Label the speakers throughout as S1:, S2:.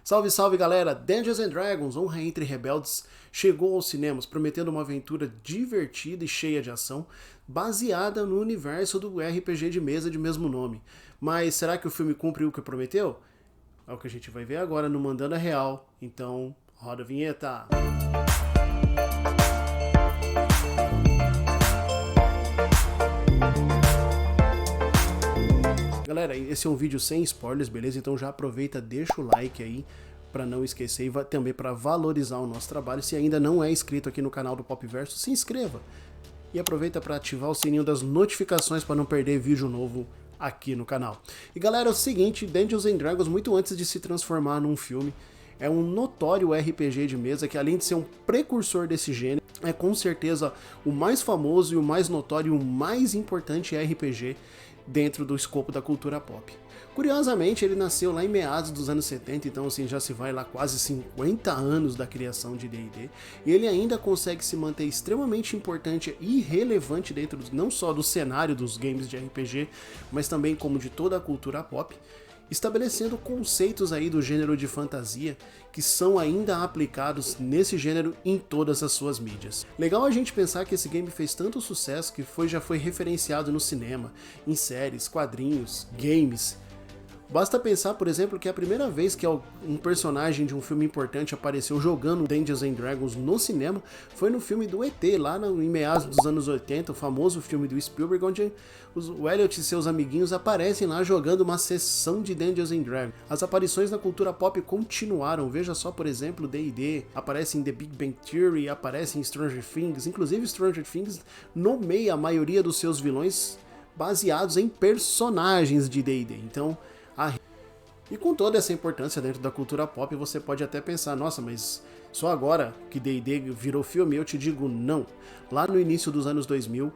S1: Salve, salve galera! Dungeons & Dragons, Honra Entre Rebeldes, chegou aos cinemas prometendo uma aventura divertida e cheia de ação, baseada no universo do RPG de mesa de mesmo nome. Mas será que o filme cumpre o que prometeu? É o que a gente vai ver agora no Mandando a Real, então roda a vinheta! Galera, esse é um vídeo sem spoilers, beleza? Então já aproveita, deixa o like aí para não esquecer e também para valorizar o nosso trabalho. Se ainda não é inscrito aqui no canal do Popverso, se inscreva e aproveita para ativar o sininho das notificações para não perder vídeo novo aqui no canal. E galera, é o seguinte, Dungeons & Dragons, muito antes de se transformar num filme, é um notório RPG de mesa que, além de ser um precursor desse gênero, é com certeza o mais famoso e o mais notório e o mais importante RPG dentro do escopo da cultura pop. Curiosamente, ele nasceu lá em meados dos anos 70, então assim, já se vai lá quase 50 anos da criação de D&D, e ele ainda consegue se manter extremamente importante e relevante dentro não só do cenário dos games de RPG, mas também como de toda a cultura pop, estabelecendo conceitos aí do gênero de fantasia que são ainda aplicados nesse gênero em todas as suas mídias. Legal a gente pensar que esse game fez tanto sucesso que já foi referenciado no cinema, em séries, quadrinhos, games. Basta pensar, por exemplo, que a primeira vez que um personagem de um filme importante apareceu jogando Dungeons & Dragons no cinema foi no filme do ET, lá em meados dos anos 80, o famoso filme do Spielberg, onde o Elliot e seus amiguinhos aparecem lá jogando uma sessão de Dungeons & Dragons. As aparições na cultura pop continuaram, veja só, por exemplo, D&D, aparece em The Big Bang Theory, aparece em Stranger Things, inclusive Stranger Things nomeia a maioria dos seus vilões baseados em personagens de D&D. Então, e com toda essa importância dentro da cultura pop, você pode até pensar, nossa, mas só agora que D&D virou filme? Eu te digo não. Lá no início dos anos 2000,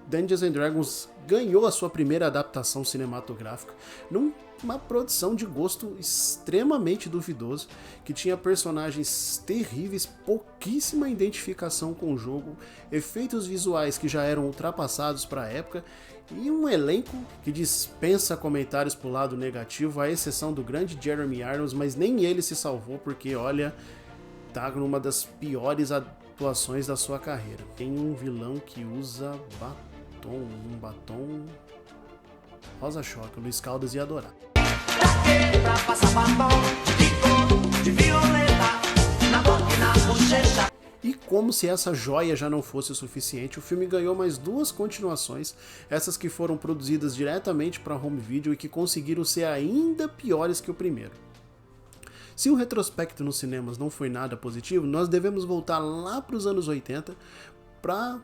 S1: Dungeons & Dragons ganhou a sua primeira adaptação cinematográfica numa produção de gosto extremamente duvidoso, que tinha personagens terríveis, pouquíssima identificação com o jogo, efeitos visuais que já eram ultrapassados para a época e um elenco que dispensa comentários pro lado negativo, à exceção do grande Jeremy Irons, mas nem ele se salvou porque, olha, tá numa das piores atuações da sua carreira. Tem um vilão que usa um batom rosa-choque, o Luiz Caldas ia adorar. E como se essa joia já não fosse o suficiente, o filme ganhou mais duas continuações, essas que foram produzidas diretamente para home video e que conseguiram ser ainda piores que o primeiro. Se o retrospecto nos cinemas não foi nada positivo, nós devemos voltar lá para os anos 80 para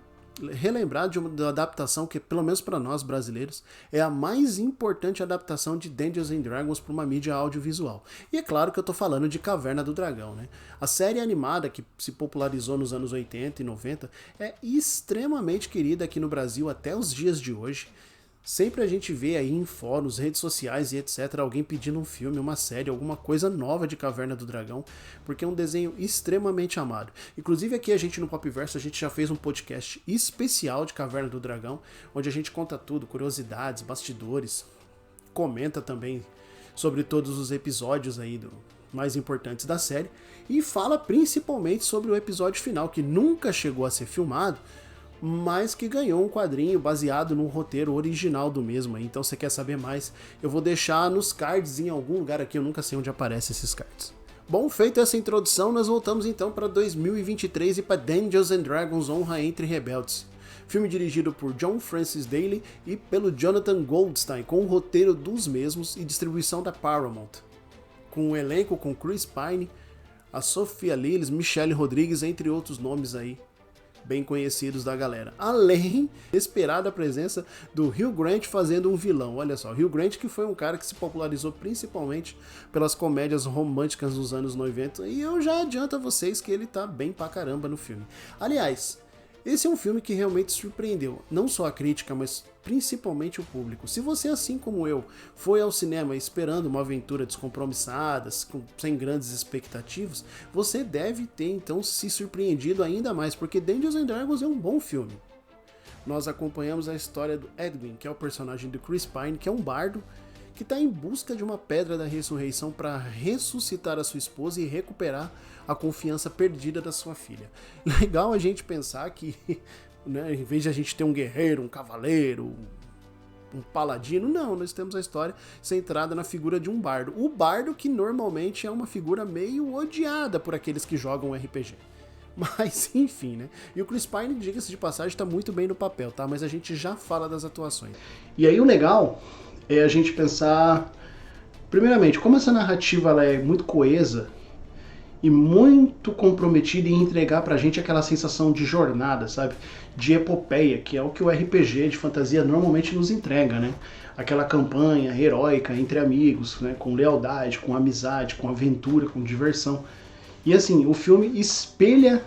S1: relembrar de uma adaptação que, pelo menos para nós brasileiros, é a mais importante adaptação de Dungeons & Dragons para uma mídia audiovisual. E é claro que eu estou falando de Caverna do Dragão, né? A série animada que se popularizou nos anos 80 e 90 é extremamente querida aqui no Brasil até os dias de hoje. Sempre a gente vê aí em fóruns, redes sociais e etc. alguém pedindo um filme, uma série, alguma coisa nova de Caverna do Dragão, porque é um desenho extremamente amado. Inclusive aqui a gente no Popverso, a gente já fez um podcast especial de Caverna do Dragão, onde a gente conta tudo, curiosidades, bastidores, comenta também sobre todos os episódios aí mais importantes da série, e fala principalmente sobre o episódio final, que nunca chegou a ser filmado, mas que ganhou um quadrinho baseado no roteiro original do mesmo. Então, se você quer saber mais, eu vou deixar nos cards em algum lugar aqui, eu nunca sei onde aparecem esses cards. Bom, feita essa introdução, nós voltamos então para 2023 e para Dungeons & Dragons Honra Entre Rebeldes. Filme dirigido por John Francis Daley e pelo Jonathan Goldstein, com o roteiro dos mesmos e distribuição da Paramount. Com um elenco com Chris Pine, a Sophia Lillis, Michelle Rodrigues, entre outros nomes aí bem conhecidos da galera. Além da esperada presença do Hugh Grant fazendo um vilão. Olha só, Hugh Grant que foi um cara que se popularizou principalmente pelas comédias românticas dos anos 90, e eu já adianto a vocês que ele tá bem pra caramba no filme. Aliás, esse é um filme que realmente surpreendeu, não só a crítica, mas principalmente o público. Se você, assim como eu, foi ao cinema esperando uma aventura descompromissada, sem grandes expectativas, você deve ter então se surpreendido ainda mais, porque Dungeons & Dragons é um bom filme. Nós acompanhamos a história do Edwin, que é o personagem do Chris Pine, que é um bardo que está em busca de uma pedra da ressurreição para ressuscitar a sua esposa e recuperar a confiança perdida da sua filha. Legal a gente pensar que, né, em vez de a gente ter um guerreiro, um cavaleiro, um paladino, não, nós temos a história centrada na figura de um bardo. O bardo que normalmente é uma figura meio odiada por aqueles que jogam RPG. Mas, enfim, né? E o Chris Pine, diga-se de passagem, tá muito bem no papel, tá? Mas a gente já fala das atuações. E aí o legal é a gente pensar, primeiramente, como essa narrativa ela é muito coesa e muito comprometida em entregar pra gente aquela sensação de jornada, sabe? De epopeia, que é o que o RPG de fantasia normalmente nos entrega, né? Aquela campanha heróica entre amigos, né? Com lealdade, com amizade, com aventura, com diversão. E assim, o filme espelha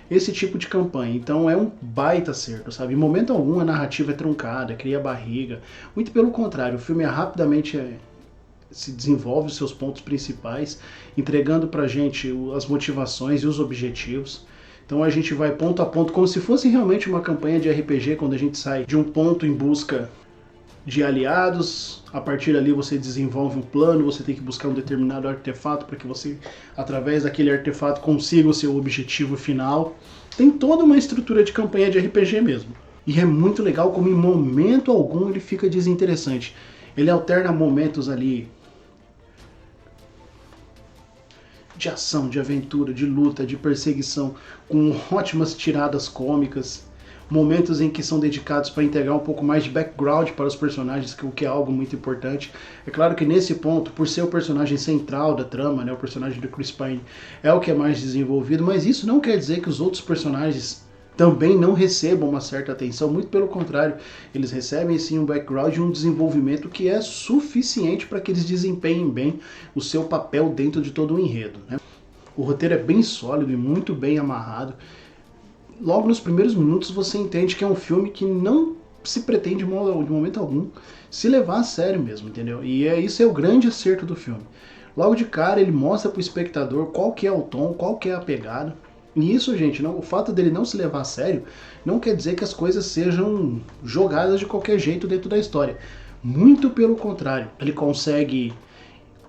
S1: esse tipo de campanha, então é um baita acerto, sabe? Em momento algum a narrativa é truncada, cria barriga, muito pelo contrário, o filme rapidamente se desenvolve os seus pontos principais, entregando pra gente as motivações e os objetivos. Então a gente vai ponto a ponto, como se fosse realmente uma campanha de RPG, quando a gente sai de um ponto em busca de aliados, a partir dali você desenvolve um plano, você tem que buscar um determinado artefato para que você, através daquele artefato, consiga o seu objetivo final. Tem toda uma estrutura de campanha de RPG mesmo. E é muito legal como em momento algum ele fica desinteressante. Ele alterna momentos ali de ação, de aventura, de luta, de perseguição, com ótimas tiradas cômicas, momentos em que são dedicados para integrar um pouco mais de background para os personagens, o que é algo muito importante. É claro que nesse ponto, por ser o personagem central da trama, né, o personagem do Chris Pine é o que é mais desenvolvido, mas isso não quer dizer que os outros personagens também não recebam uma certa atenção, muito pelo contrário, eles recebem sim um background e um desenvolvimento que é suficiente para que eles desempenhem bem o seu papel dentro de todo o enredo, né? O roteiro é bem sólido e muito bem amarrado. Logo nos primeiros minutos você entende que é um filme que não se pretende de momento algum se levar a sério mesmo, entendeu? E isso é o grande acerto do filme. Logo de cara ele mostra pro espectador qual que é o tom, qual que é a pegada. E isso, gente, o fato dele não se levar a sério não quer dizer que as coisas sejam jogadas de qualquer jeito dentro da história. Muito pelo contrário, ele consegue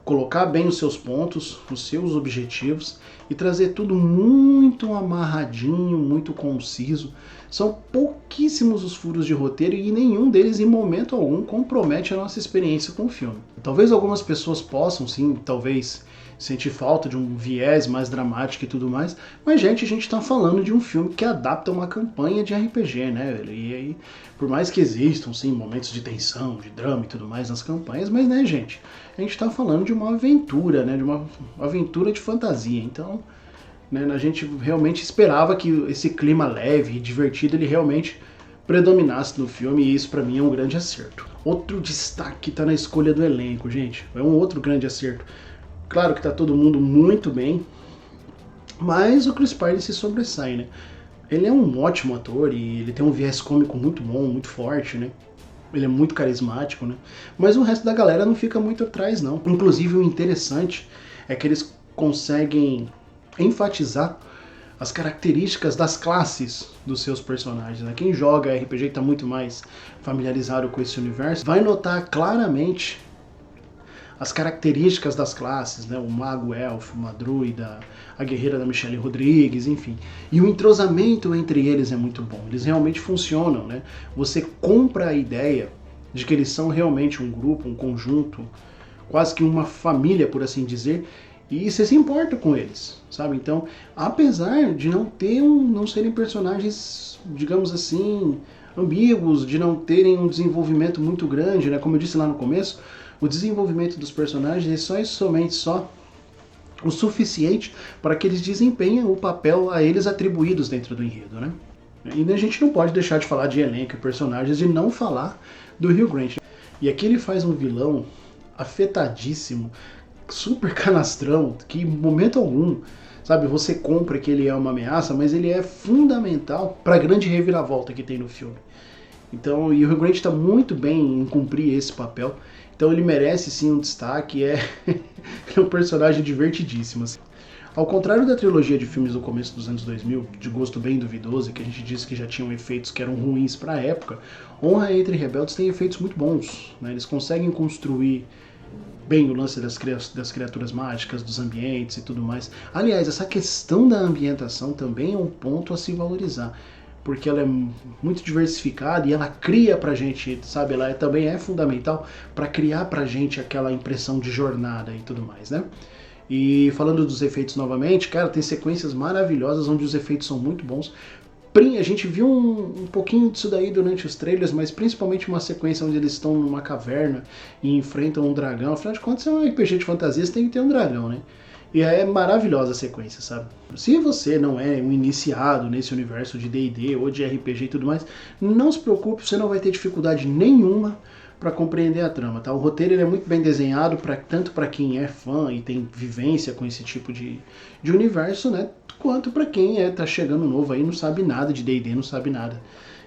S1: colocar bem os seus pontos, os seus objetivos e trazer tudo muito amarradinho, muito conciso. São pouquíssimos os furos de roteiro e nenhum deles em momento algum compromete a nossa experiência com o filme. Talvez algumas pessoas possam sim, talvez sentir falta de um viés mais dramático e tudo mais, mas gente, a gente tá falando de um filme que adapta uma campanha de RPG, né? E aí, por mais que existam sim momentos de tensão, de drama e tudo mais nas campanhas, mas né, gente, a gente tá falando de uma aventura, né? De uma aventura de fantasia, então né, a gente realmente esperava que esse clima leve e divertido ele realmente predominasse no filme, e isso pra mim é um grande acerto. Outro destaque tá na escolha do elenco, gente, é um outro grande acerto. Claro que tá todo mundo muito bem, mas o Chris Pine se sobressai, né? Ele é um ótimo ator e ele tem um viés cômico muito bom, muito forte, né? Ele é muito carismático, né? Mas o resto da galera não fica muito atrás, não. Inclusive o interessante é que eles conseguem enfatizar as características das classes dos seus personagens, né? Quem joga RPG e está muito mais familiarizado com esse universo vai notar claramente as características das classes, né? O mago elfo, uma druida, a guerreira da Michelle Rodrigues, enfim. E o entrosamento entre eles é muito bom, eles realmente funcionam, né? Você compra a ideia de que eles são realmente um grupo, um conjunto, quase que uma família, por assim dizer, e você se importa com eles, sabe? Então, apesar de não serem personagens, digamos assim, ambíguos, de não terem um desenvolvimento muito grande, né? Como eu disse lá no começo, o desenvolvimento dos personagens é só e somente só o suficiente para que eles desempenhem o papel a eles atribuídos dentro do enredo, né? E a gente não pode deixar de falar de elenco e personagens e não falar do Hugh Grant. E aqui ele faz um vilão afetadíssimo, super canastrão, que em momento algum, sabe, você compra que ele é uma ameaça, mas ele é fundamental para a grande reviravolta que tem no filme. Então, e o Hugh Grant está muito bem em cumprir esse papel. Então ele merece sim um destaque, é um personagem divertidíssimo. Assim. Ao contrário da trilogia de filmes do começo dos anos 2000, de gosto bem duvidoso, que a gente disse que já tinham efeitos que eram ruins para a época, Honra entre Rebeldes tem efeitos muito bons. Né? Eles conseguem construir bem o lance das criaturas mágicas, dos ambientes e tudo mais. Aliás, essa questão da ambientação também é um ponto a se valorizar, porque ela é muito diversificada e ela cria pra gente, sabe, ela também é fundamental para criar pra gente aquela impressão de jornada e tudo mais, né? E falando dos efeitos novamente, cara, tem sequências maravilhosas onde os efeitos são muito bons. A gente viu um pouquinho disso daí durante os trailers, mas principalmente uma sequência onde eles estão numa caverna e enfrentam um dragão. Afinal de contas, é um RPG de fantasia, você tem que ter um dragão, né? E é maravilhosa a sequência, sabe? Se você não é um iniciado nesse universo de D&D ou de RPG e tudo mais, não se preocupe, você não vai ter dificuldade nenhuma para compreender a trama, tá? O roteiro ele é muito bem desenhado, tanto para quem é fã e tem vivência com esse tipo de universo, né? Quanto para quem tá chegando novo aí, não sabe nada de D&D, não sabe nada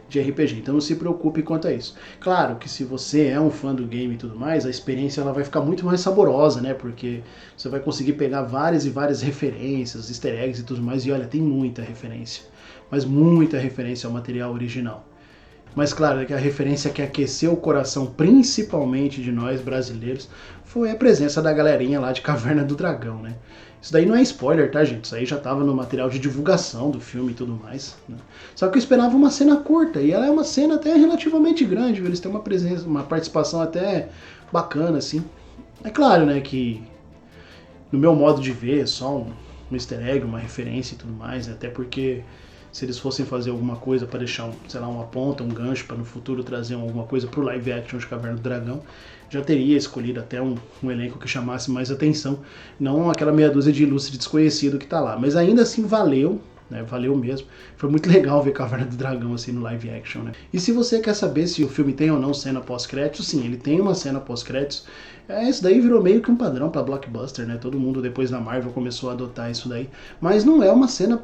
S1: de RPG. Então não se preocupe quanto a isso. Claro que se você é um fã do game e tudo mais, a experiência ela vai ficar muito mais saborosa, né? Porque você vai conseguir pegar várias e várias referências, easter eggs e tudo mais. E olha, tem muita referência, mas muita referência ao material original. Mas claro, que a referência que aqueceu o coração, principalmente de nós brasileiros, foi a presença da galerinha lá de Caverna do Dragão, né? Isso daí não é spoiler, tá, gente? Isso aí já tava no material de divulgação do filme e tudo mais, né? Só que eu esperava uma cena curta, e ela é uma cena até relativamente grande, viu? Eles têm uma presença, uma participação até bacana, assim. É claro, né, que no meu modo de ver, é só um easter egg, uma referência e tudo mais, né? Até porque se eles fossem fazer alguma coisa para deixar, sei lá, uma ponta, um gancho para no futuro trazer alguma coisa pro live action de Caverna do Dragão, já teria escolhido até um elenco que chamasse mais atenção, não aquela meia dúzia de ilustre desconhecido que tá lá. Mas ainda assim valeu, né? Valeu mesmo. Foi muito legal ver Caverna do Dragão assim no live action, né? E se você quer saber se o filme tem ou não cena pós-créditos, sim, ele tem uma cena pós-créditos. Isso daí virou meio que um padrão para blockbuster, né? Todo mundo depois da Marvel começou a adotar isso daí. Mas não é uma cena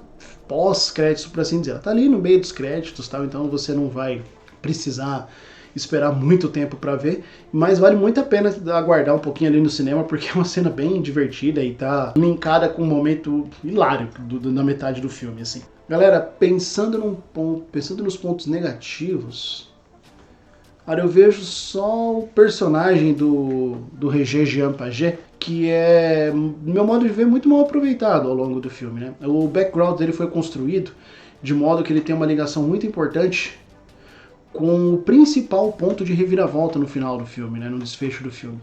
S1: pós-créditos, por assim dizer. Ela tá ali no meio dos créditos, tal, então você não vai precisar esperar muito tempo para ver, mas vale muito a pena aguardar um pouquinho ali no cinema, porque é uma cena bem divertida e tá linkada com um momento hilário na metade do filme, assim. Galera, pensando nos pontos negativos, cara, eu vejo só o personagem do Regé Jean Paget, que é, no meu modo de ver, muito mal aproveitado ao longo do filme, né? O background dele foi construído de modo que ele tem uma ligação muito importante com o principal ponto de reviravolta no final do filme, né, no desfecho do filme.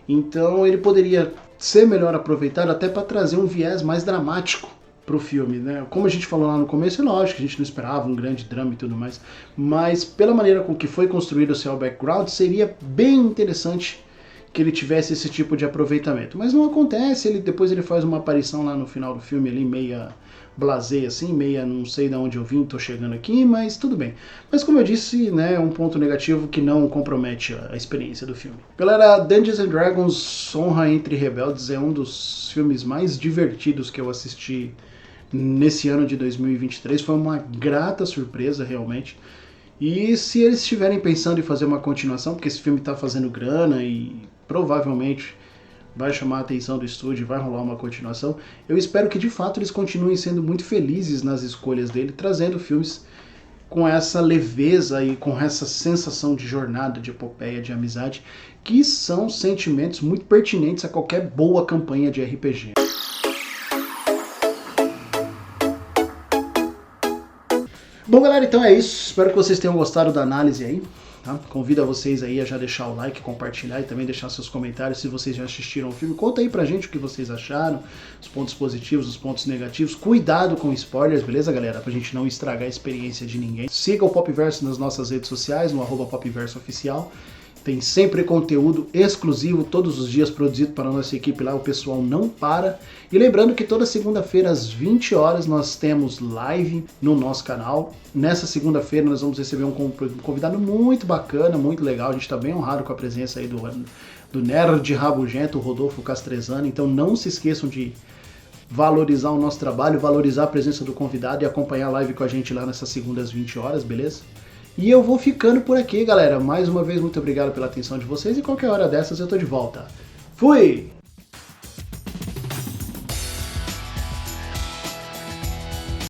S1: Então ele poderia ser melhor aproveitado até para trazer um viés mais dramático pro filme, né? Como a gente falou lá no começo, é lógico que a gente não esperava um grande drama e tudo mais, mas pela maneira com que foi construído o seu background, seria bem interessante que ele tivesse esse tipo de aproveitamento. Mas não acontece, depois ele faz uma aparição lá no final do filme, ali meia blasé assim, meia não sei de onde eu vim, tô chegando aqui, mas tudo bem. Mas como eu disse, né, é um ponto negativo que não compromete a experiência do filme. Galera, Dungeons and Dragons Honra entre Rebeldes é um dos filmes mais divertidos que eu assisti nesse ano de 2023, foi uma grata surpresa realmente. E se eles estiverem pensando em fazer uma continuação, porque esse filme tá fazendo grana e provavelmente vai chamar a atenção do estúdio, vai rolar uma continuação, eu espero que de fato eles continuem sendo muito felizes nas escolhas dele, trazendo filmes com essa leveza e com essa sensação de jornada, de epopeia, de amizade, que são sentimentos muito pertinentes a qualquer boa campanha de RPG. Bom, galera, então é isso. Espero que vocês tenham gostado da análise aí. Tá? Convido a vocês aí a já deixar o like, compartilhar e também deixar seus comentários se vocês já assistiram o filme. Conta aí pra gente o que vocês acharam, os pontos positivos, os pontos negativos. Cuidado com spoilers, beleza, galera? Pra gente não estragar a experiência de ninguém. Siga o Popverso nas nossas redes sociais, no @popverso_oficial. Tem sempre conteúdo exclusivo, todos os dias produzido para a nossa equipe lá, o pessoal não para. E lembrando que toda segunda-feira às 20 horas nós temos live no nosso canal. Nessa segunda-feira nós vamos receber um convidado muito bacana, muito legal. A gente está bem honrado com a presença aí do nerd rabugento, o Rodolfo Castrezani. Então não se esqueçam de valorizar o nosso trabalho, valorizar a presença do convidado e acompanhar a live com a gente lá nessas segundas 20 horas, beleza? E eu vou ficando por aqui, galera. Mais uma vez, muito obrigado pela atenção de vocês e qualquer hora dessas eu tô de volta. Fui!